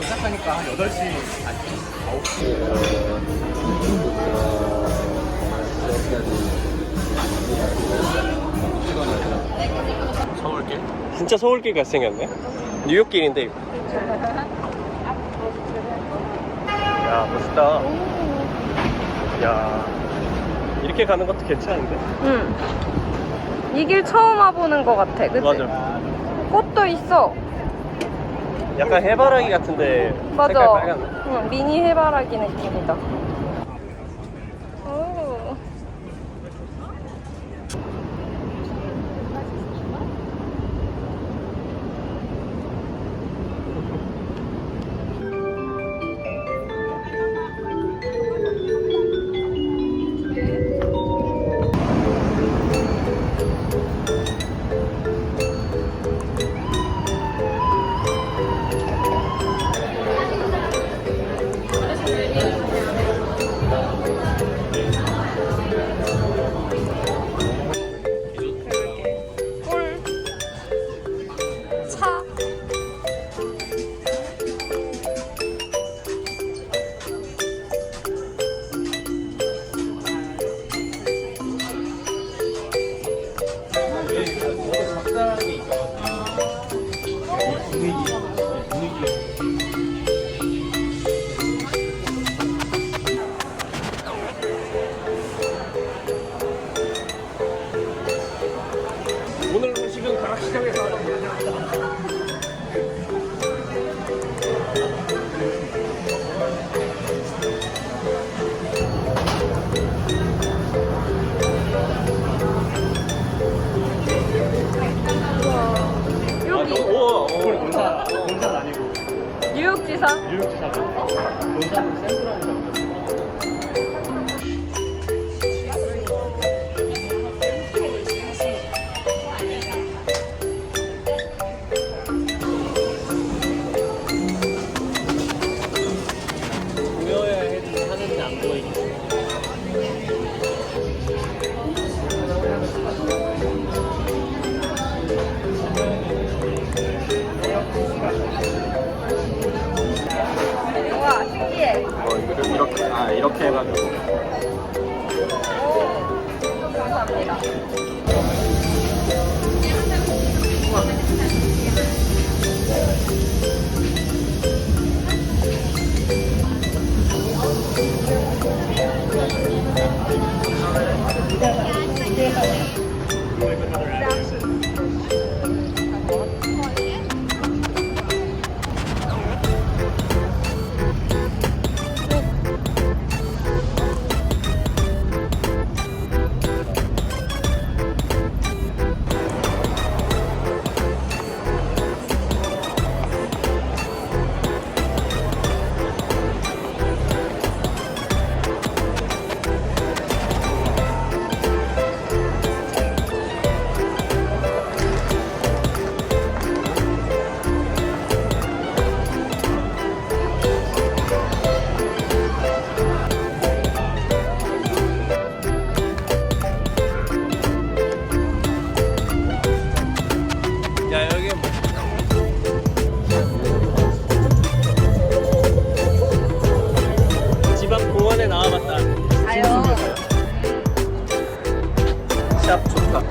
도착하니까 한 8시 아니 9시. 서울길? 진짜 서울길 같이 생겼네. 뉴욕길인데 이거. 야 멋있다. 야 이렇게 가는 것도 괜찮은데? 응. 이 길 처음 와보는 것 같아, 그치? 맞아. 꽃도 있어. 약간 해바라기 같은데 맞아. 색깔 빨갛네. 응, 미니 해바라기 느낌이다. 오. 꿀. 차. 적당히 있어가지고 분위기 오늘 음식은 가락시장에서 하는 여기 오. 본사는 아니고 뉴욕지사. 뉴욕지사죠. 본사는 센트럴이라고. 보여야 하는지 안 보이게. 와, 신기해. 이렇게 해가지고. 오, 감사합니다. 야 여기 뭐. 집 앞 공원에 나와봤다. 아유. 샵 좋다.